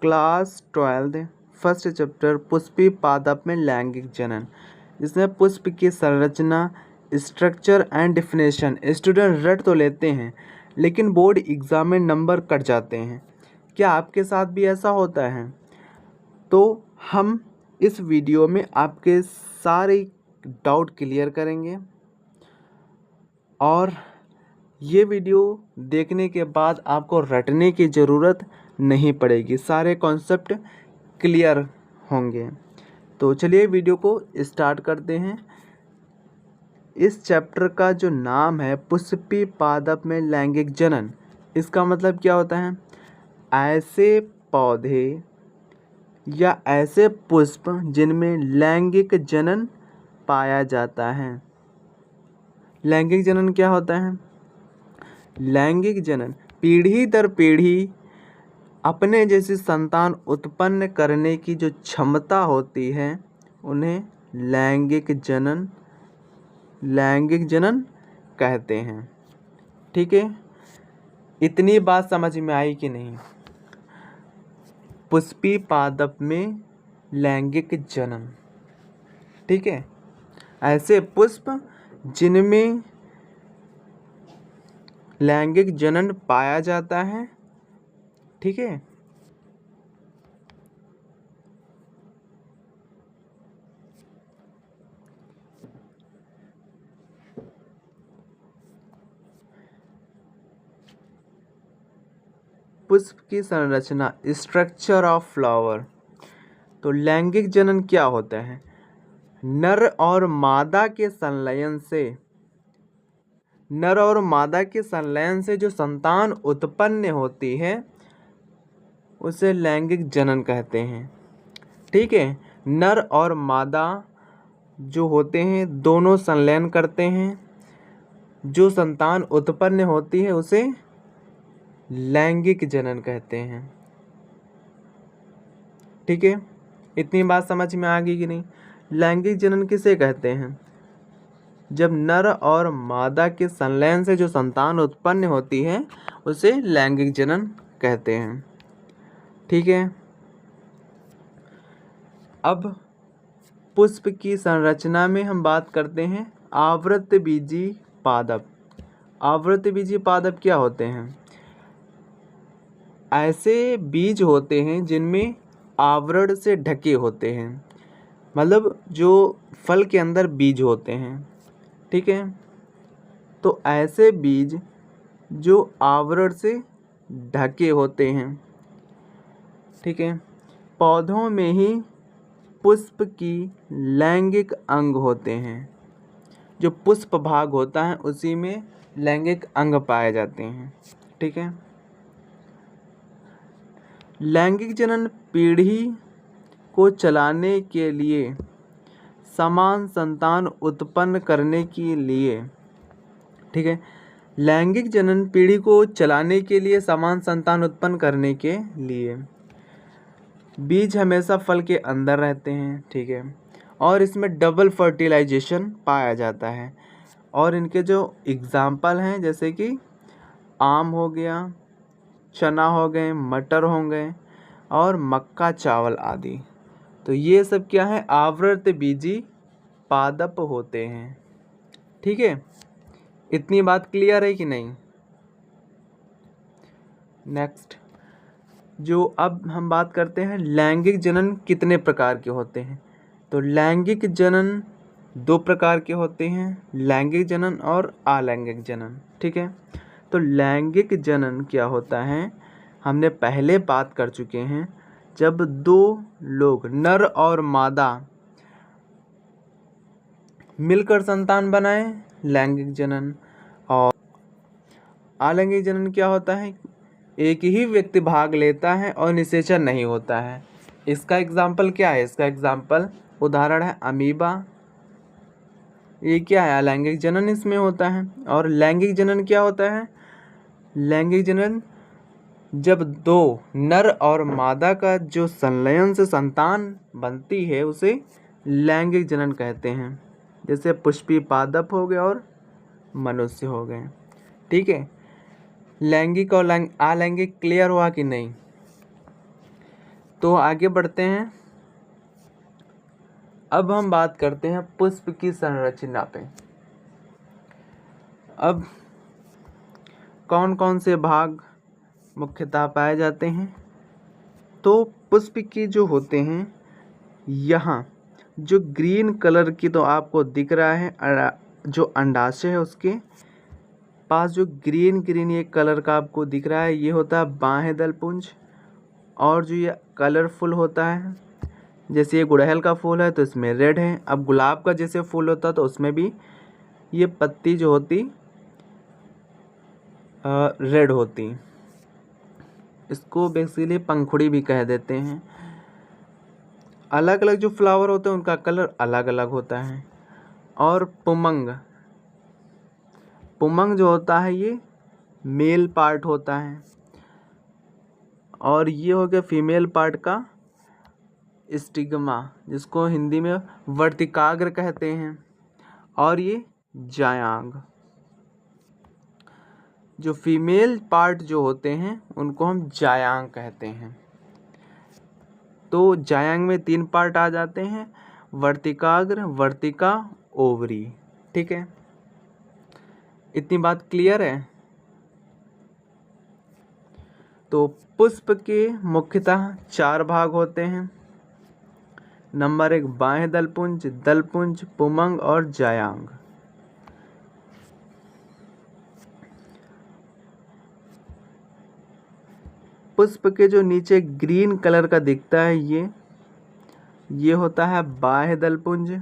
Class 12 first chapter Pushpi पादप में लैंगिक जनन, जिसमें पुष्प की संरचना, स्ट्रक्चर एंड डिफिनेशन स्टूडेंट रट तो लेते हैं लेकिन बोर्ड एग्जाम में नंबर कट जाते हैं। क्या आपके साथ भी ऐसा होता है? तो हम इस वीडियो में आपके सारे डाउट क्लियर करेंगे और ये वीडियो देखने के बाद आपको रटने की ज़रूरत नहीं पड़ेगी, सारे कॉन्सेप्ट क्लियर होंगे। तो चलिए वीडियो को स्टार्ट करते हैं। इस चैप्टर का जो नाम है पुष्पी पादप में लैंगिक जनन, इसका मतलब क्या होता है? ऐसे पौधे या ऐसे पुष्प जिनमें लैंगिक जनन पाया जाता है। लैंगिक जनन क्या होता है? लैंगिक जनन पीढ़ी दर पीढ़ी अपने जैसी संतान उत्पन्न करने की जो क्षमता होती है उन्हें लैंगिक जनन कहते हैं। ठीक है, इतनी बात समझ में आई कि नहीं? पुष्पी पादप में लैंगिक जनन, ठीक है, ऐसे पुष्प जिनमें लैंगिक जनन पाया जाता है। ठीक है, पुष्प की संरचना, स्ट्रक्चर ऑफ फ्लावर। तो लैंगिक जनन क्या होता है? नर और मादा के संलयन से जो संतान उत्पन्न होती है उसे लैंगिक जनन कहते हैं। ठीक है, नर और मादा जो होते हैं दोनों संलयन करते हैं, जो संतान उत्पन्न होती है उसे लैंगिक जनन कहते हैं। ठीक है, इतनी बात समझ में आ गई कि नहीं? लैंगिक जनन किसे कहते हैं? जब नर और मादा के संलयन से जो संतान उत्पन्न होती है उसे लैंगिक जनन कहते हैं। ठीक है, अब पुष्प की संरचना में हम बात करते हैं आवृतबीजी पादप। आवृतबीजी पादप क्या होते हैं? ऐसे बीज होते हैं जिनमें आवरण से ढके होते हैं, मतलब जो फल के अंदर बीज होते हैं। ठीक है, तो ऐसे बीज जो आवरण से ढके होते हैं। ठीक है, पौधों में ही पुष्प की लैंगिक अंग होते हैं। जो पुष्प भाग होता है उसी में लैंगिक अंग पाए जाते हैं। ठीक है, लैंगिक जनन पीढ़ी को चलाने के लिए, समान संतान उत्पन्न करने के लिए, ठीक है, लैंगिक जनन पीढ़ी को चलाने के लिए, समान संतान उत्पन्न करने के लिए बीज हमेशा फल के अंदर रहते हैं। ठीक है, और इसमें डबल फर्टिलाइजेशन पाया जाता है। और इनके जो एग्जाम्पल हैं जैसे कि आम हो गया, चना हो गए, मटर हो गए और मक्का चावल आदि। तो ये सब क्या है? आवृतबीजी पादप होते हैं। ठीक है, इतनी बात क्लियर है कि नहीं? नेक्स्ट, जो अब हम बात करते हैं लैंगिक जनन कितने प्रकार के होते हैं। तो लैंगिक जनन 2 प्रकार के होते हैं, लैंगिक जनन और अलैंगिक जनन। ठीक है, तो लैंगिक जनन क्या होता है हमने पहले बात कर चुके हैं। जब 2 लोग नर और मादा मिलकर संतान बनाए, लैंगिक जनन। और अलैंगिक जनन क्या होता है? एक ही व्यक्ति भाग लेता है और निषेचन नहीं होता है। इसका एग्जाम्पल क्या है? इसका एग्जाम्पल उदाहरण है अमीबा। ये क्या है? अलैंगिक जनन इसमें होता है। और लैंगिक जनन क्या होता है? लैंगिक जनन जब 2 नर और मादा का जो संलयन से संतान बनती है उसे लैंगिक जनन कहते हैं। जैसे पुष्पी पादप हो गए और मनुष्य हो गए। ठीक है, लैंगिक और अलैंगिक क्लियर हुआ कि नहीं? तो आगे बढ़ते हैं। अब हम बात करते हैं पुष्प की संरचना पे। अब कौन कौन से भाग मुख्यतः पाए जाते हैं? तो पुष्प के जो होते हैं, यहाँ जो ग्रीन कलर की तो आपको दिख रहा है, जो अंडाशय है उसके पास जो ग्रीन ग्रीन ये कलर का आपको दिख रहा है, ये होता है बाह्य दलपुंज। और जो ये कलरफुल होता है, जैसे ये गुड़हल का फूल है तो इसमें रेड है। अब गुलाब का जैसे फूल होता तो उसमें भी ये पत्ती जो होती रेड होती। इसको बेसिकली पंखुड़ी भी कह देते हैं। अलग अलग जो फ्लावर होते हैं उनका कलर अलग अलग होता है। और पुमंग, पुमंग जो होता है ये मेल पार्ट होता है, और ये हो गया फीमेल पार्ट का स्टिग्मा, जिसको हिंदी में वर्तिकाग्र कहते हैं। और ये जायांग, जो फीमेल पार्ट जो होते हैं उनको हम जायांग कहते हैं। तो जायांग में 3 पार्ट आ जाते हैं, वर्तिकाग्र, वर्तिका, ओवरी। ठीक है, इतनी बात क्लियर है? तो पुष्प के मुख्यतः 4 भाग होते हैं। नंबर 1 बाह्य दलपुंज, दलपुंज, पुमंग और जायांग। पुष्प के जो नीचे ग्रीन कलर का दिखता है, ये होता है बाह्य दलपुंज।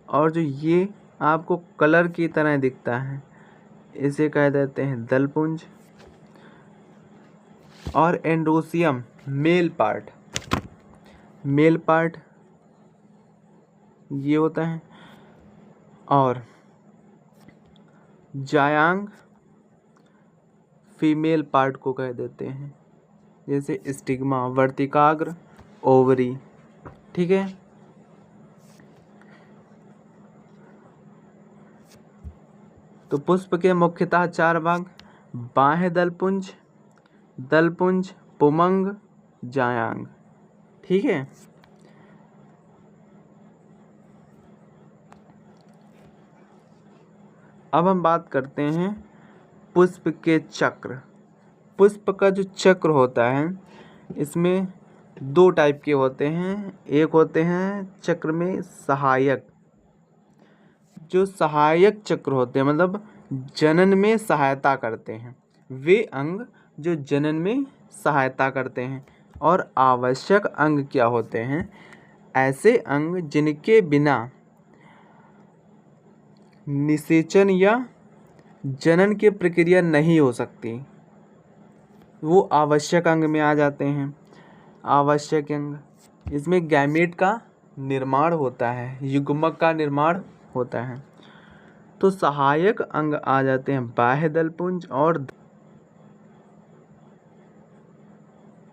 और जो ये आपको कलर की तरह दिखता है, इसे कह देते हैं दलपुंज। और एंडोसियम मेल पार्ट, मेल पार्ट ये होता है। और जायांग फीमेल पार्ट को कह देते हैं, जैसे स्टिग्मा, वर्तिकाग्र, ओवरी। ठीक है, तो पुष्प के मुख्यतः 4 भाग, बाह्य दलपुंज, दलपुंज, पुमंग, जायांग। ठीक है, अब हम बात करते हैं पुष्प के चक्र। पुष्प का जो चक्र होता है, इसमें 2 टाइप के होते हैं। एक होते हैं चक्र में सहायक, जो सहायक चक्र होते हैं मतलब जनन में सहायता करते हैं, वे अंग जो जनन में सहायता करते हैं। और आवश्यक अंग क्या होते हैं? ऐसे अंग जिनके बिना निषेचन या जनन की प्रक्रिया नहीं हो सकती, वो आवश्यक अंग में आ जाते हैं। आवश्यक अंग, इसमें गैमेट का निर्माण होता है, युग्मक का निर्माण होता है। तो सहायक अंग आ जाते हैं बाह्य दलपुंज, और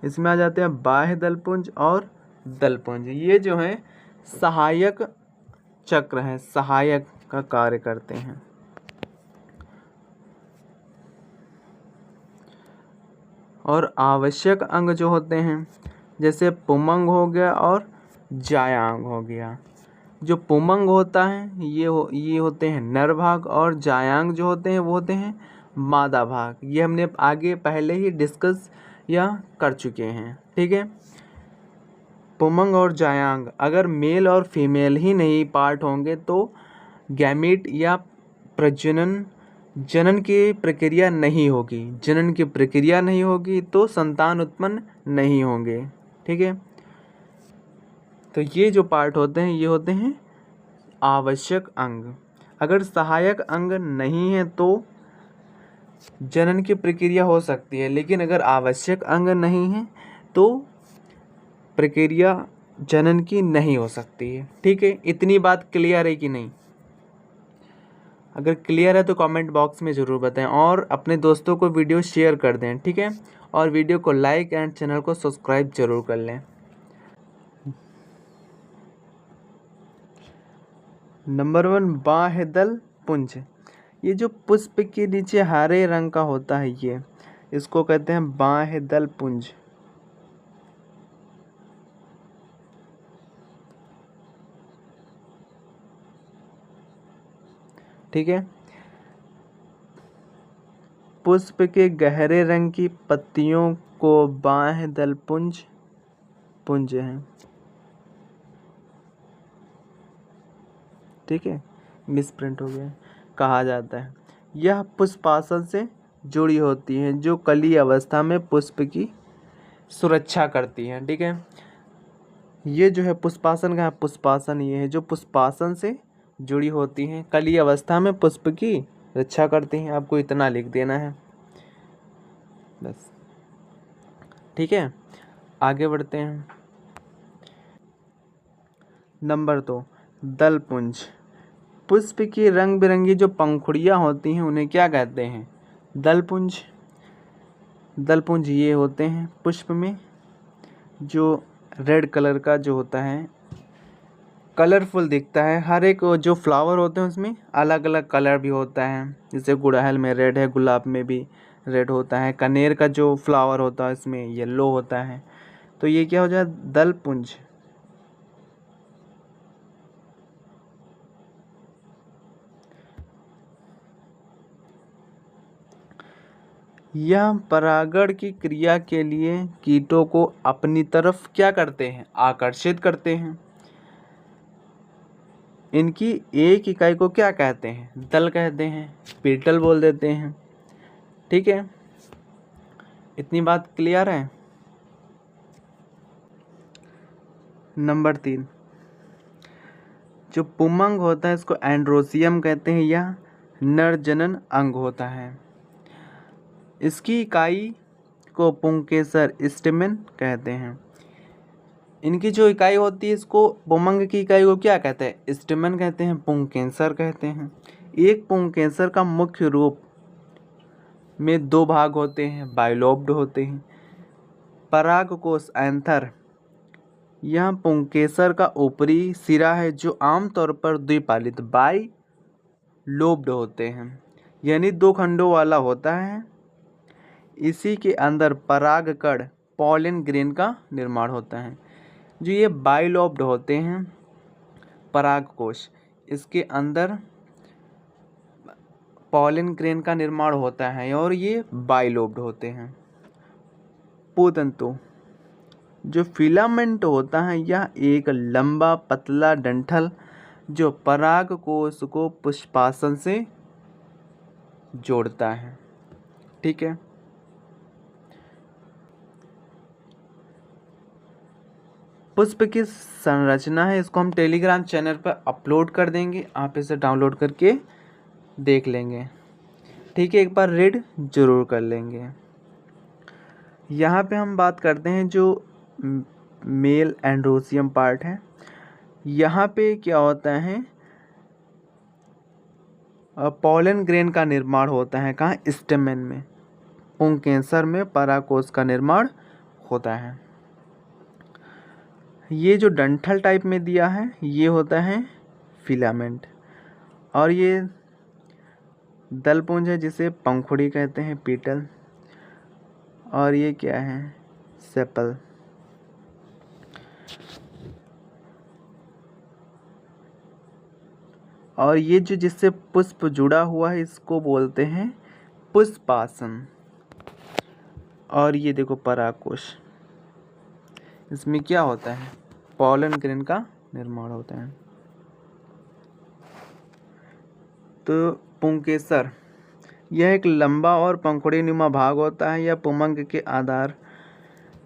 इसमें आ जाते हैं बाह्य दलपुंज और दलपुंज। ये जो है सहायक चक्र है, सहायक का कार्य करते हैं। और आवश्यक अंग जो होते हैं, जैसे पुमंग हो गया और जायांग हो गया। जो पुमंग होता है ये होते हैं नर भाग, और जायांग जो होते हैं वो होते हैं मादा भाग। ये हमने आगे पहले ही डिस्कस या कर चुके हैं। ठीक है, पुमंग और जायांग अगर मेल और फीमेल ही नहीं पार्ट होंगे तो गैमीट या प्रजनन, जनन की प्रक्रिया नहीं होगी। जनन की प्रक्रिया नहीं होगी तो संतान उत्पन्न नहीं होंगे। ठीक है, तो ये जो पार्ट होते हैं ये होते हैं आवश्यक अंग। अगर सहायक अंग नहीं है तो जनन की प्रक्रिया हो सकती है, लेकिन अगर आवश्यक अंग नहीं है तो प्रक्रिया जनन की नहीं हो सकती है। ठीक है, इतनी बात क्लियर है कि नहीं? अगर क्लियर है तो कमेंट बॉक्स में ज़रूर बताएं, और अपने दोस्तों को वीडियो शेयर कर दें। ठीक है, और वीडियो को लाइक एंड चैनल को सब्सक्राइब जरूर कर लें। नंबर 1 बाह्यदल पुंज। ये जो पुष्प के नीचे हरे रंग का होता है ये, इसको कहते हैं बाह्यदल पुंज। ठीक है। पुष्प के गहरे रंग की पत्तियों को बाह्यदल पुंज है। ठीक है, मिसप्रिंट हो गया, कहा जाता है। यह पुष्पासन से जुड़ी होती हैं जो कली अवस्था में पुष्प की सुरक्षा करती हैं। ठीक है, ये जो है पुष्पासन का, पुष्पासन ये है जो पुष्पासन से जुड़ी होती हैं, कली अवस्था में पुष्प की रक्षा करती हैं। आपको इतना लिख देना है बस। ठीक है, आगे बढ़ते हैं। नंबर 2 दलपुंज। पुष्प की रंग बिरंगी जो पंखुड़ियाँ होती हैं उन्हें क्या कहते हैं? दलपुंज। दलपुंज ये होते हैं पुष्प में जो रेड कलर का जो होता है, कलरफुल दिखता है। हर एक जो फ्लावर होते हैं उसमें अलग अलग कलर भी होता है, जैसे गुड़हल में रेड है, गुलाब में भी रेड होता है, कनेर का जो फ्लावर होता है इसमें येलो होता है। तो ये क्या हो जाए? दलपुंज। यह परागण की क्रिया के लिए कीटों को अपनी तरफ क्या करते हैं? आकर्षित करते हैं। इनकी एक इकाई को क्या कहते हैं? दल कहते हैं, पेटल बोल देते हैं। ठीक है, इतनी बात क्लियर है। नंबर 3 जो पुमंग होता है इसको एंड्रोसियम कहते हैं। यह नर जनन अंग होता है। इसकी इकाई को पुंकेसर स्टेमेन कहते हैं। इनकी जो इकाई होती है इसको, पुमंग की इकाई को क्या कहते हैं? स्टेमेन कहते हैं, पुंकेसर कहते हैं। एक पुंकेसर का मुख्य रूप में 2 भाग होते हैं, बाइलोब्ड होते हैं। परागकोश एंथर, यह पुंकेसर का ऊपरी सिरा है जो आमतौर पर द्विपालित बाई लोब्ड होते हैं, यानी 2 खंडों वाला होता है। इसी के अंदर परागकण पॉलन ग्रेन का निर्माण होता है। जो ये बाइलोब्ड होते हैं परागकोश, इसके अंदर पॉलन ग्रेन का निर्माण होता है और ये बाइलोब्ड होते हैं। पोतंतु जो फिलामेंट होता है यह एक लंबा पतला डंठल जो परागकोश को पुष्पासन से जोड़ता है। ठीक है, पुष्प की संरचना है, इसको हम टेलीग्राम चैनल पर अपलोड कर देंगे, आप इसे डाउनलोड करके देख लेंगे। ठीक है, एक बार रीड जरूर कर लेंगे। यहाँ पे हम बात करते हैं जो मेल एंड्रोसियम पार्ट है। यहाँ पे क्या होता है? पॉलन ग्रेन का निर्माण होता है। कहाँ? स्टेमेन में। पुंकेसर में परागकोश का निर्माण होता है। ये जो डंठल टाइप में दिया है ये होता है फिलामेंट, और ये दलपुंज है जिसे पंखुड़ी कहते हैं, पीटल, और ये क्या है? सेपल। और ये जो जिससे पुष्प जुड़ा हुआ है इसको बोलते हैं पुष्पासन। और ये देखो परागकोश, इसमें क्या होता है? पॉलन ग्रेन का निर्माण होता है। तो पुंकेसर यह एक लंबा और पंखुड़ी नुमा भाग होता है। यह पुमंग के आधार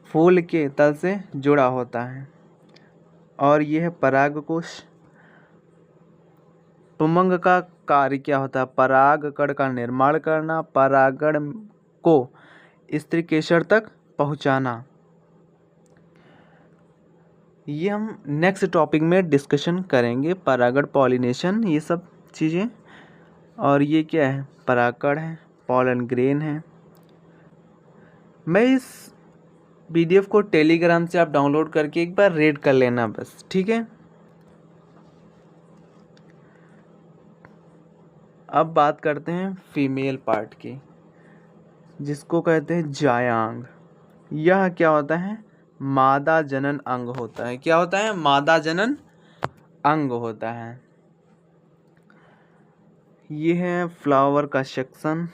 फूल के तल से जुड़ा होता है। और यह परागकोश। पुमंग का कार्य क्या होता है? परागकण का निर्माण करना, परागण को स्त्री केसर तक पहुंचाना। ये हम नेक्स्ट टॉपिक में डिस्कशन करेंगे, परागण, पॉलिनेशन, ये सब चीज़ें। और ये क्या है? परागकण है, पॉलन ग्रेन है। मैं इस PDF को टेलीग्राम से आप डाउनलोड करके एक बार रीड कर लेना बस। ठीक है, अब बात करते हैं फीमेल पार्ट की, जिसको कहते हैं जायांग। यह क्या होता है? मादा जनन अंग होता है। क्या होता है? मादा जनन अंग होता है। ये है फ्लावर का सेक्शन।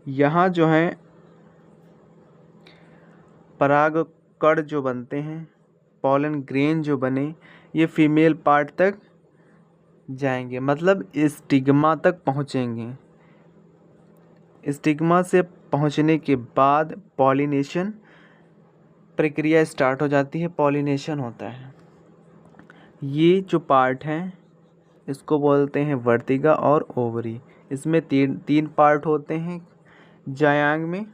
यहाँ जो है परागकण जो बनते हैं, पॉलन ग्रेन जो बने, ये फीमेल पार्ट तक जाएंगे, मतलब स्टिग्मा तक पहुँचेंगे। स्टिग्मा से पहुँचने के बाद पॉलिनेशन प्रक्रिया स्टार्ट हो जाती है, पॉलिनेशन होता है। ये जो पार्ट हैं इसको बोलते हैं वर्तिका और ओवरी। इसमें तीन पार्ट होते हैं जायांग में,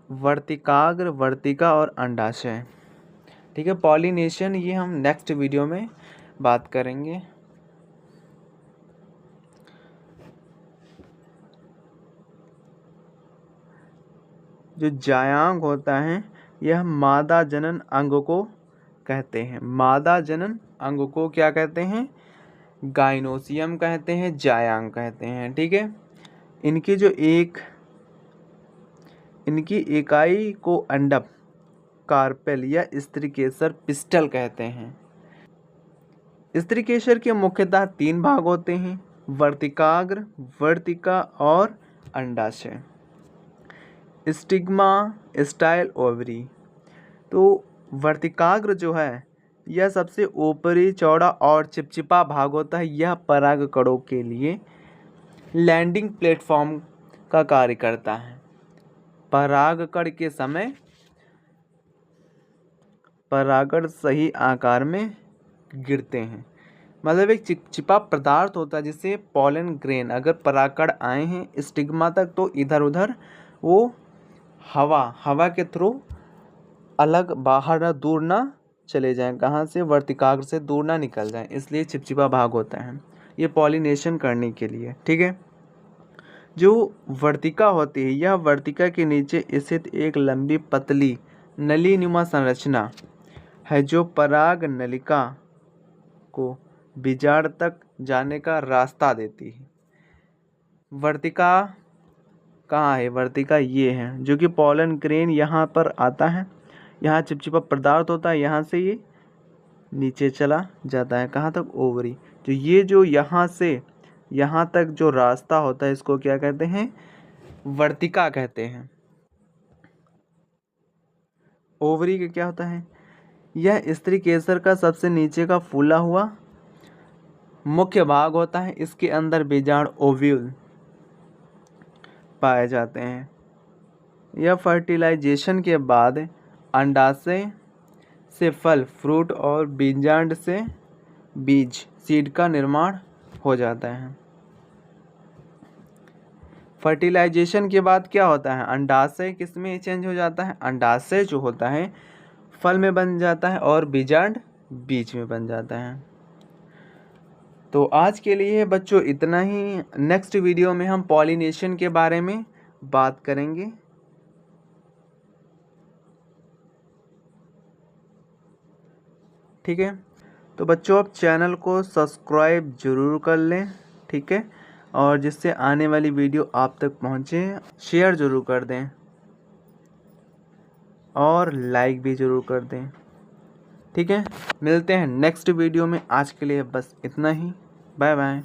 वर्तिकाग्र, वर्तिका और अंडाशय। ठीक है, पॉलिनेशन ये हम नेक्स्ट वीडियो में बात करेंगे। जो जायांग होता है यह मादा जनन अंग को कहते हैं। मादा जनन अंग को क्या कहते हैं? गाइनोसियम कहते हैं, जायांग कहते हैं। ठीक है, इनकी इकाई को अंडप, कार्पेल या स्त्रीकेसर पिस्टल कहते हैं। स्त्रीकेसर के मुख्यतः 3 भाग होते हैं, वर्तिकाग्र, वर्तिका और अंडाशय। Stigma, style, ovary. तो वर्तिकाग्र जो है यह सबसे ऊपरी, चौड़ा और चिपचिपा भाग होता है। यह परागकणों के लिए लैंडिंग प्लेटफॉर्म का कार्य करता है। परागकण के समय परागण सही आकार में गिरते हैं, मतलब एक चिपचिपा पदार्थ होता है जिससे पॉलन ग्रेन, अगर परागकण आए हैं स्टिग्मा तक तो इधर उधर वो हवा के थ्रू अलग, बाहर ना, दूर ना चले जाएं, कहाँ से? वर्तिकाग्र से दूर ना निकल जाएं, इसलिए चिपचिपा भाग होता है ये पॉलिनेशन करने के लिए। ठीक है, जो वर्तिका होती है यह वर्तिका के नीचे स्थित एक लंबी पतली नलीनुमा संरचना है जो पराग नलिका को बीजांड तक जाने का रास्ता देती है। वर्तिका कहाँ है? वर्तिका ये है, जो कि पॉलन ग्रेन यहाँ पर आता है, यहाँ चिपचिपा पदार्थ होता है, यहाँ से ये नीचे चला जाता है, कहाँ तक? ओवरी। तो ये जो यहाँ से यहाँ तक जो रास्ता होता है इसको क्या कहते हैं? वर्तिका कहते हैं। ओवरी का क्या होता है? यह स्त्रीकेसर का सबसे नीचे का फूला हुआ मुख्य भाग होता है। इसके अंदर बीजांड, ओव्यूल पाए जाते हैं। यह फर्टिलाइजेशन के बाद अंडाशय से फल, फ्रूट और बीजांड से बीज, सीड का निर्माण हो जाता है। फर्टिलाइजेशन के बाद क्या होता है? अंडाशय किस में चेंज हो जाता है? अंडाशय जो होता है फल में बन जाता है और बीजांड बीज में बन जाता है। तो आज के लिए बच्चों इतना ही। नेक्स्ट वीडियो में हम पॉलिनेशन के बारे में बात करेंगे। ठीक है, तो बच्चों आप चैनल को सब्सक्राइब जरूर कर लें। ठीक है, और जिससे आने वाली वीडियो आप तक पहुँचे शेयर ज़रूर कर दें और लाइक भी ज़रूर कर दें। ठीक है, मिलते हैं नेक्स्ट वीडियो में। आज के लिए बस इतना ही। Bye bye.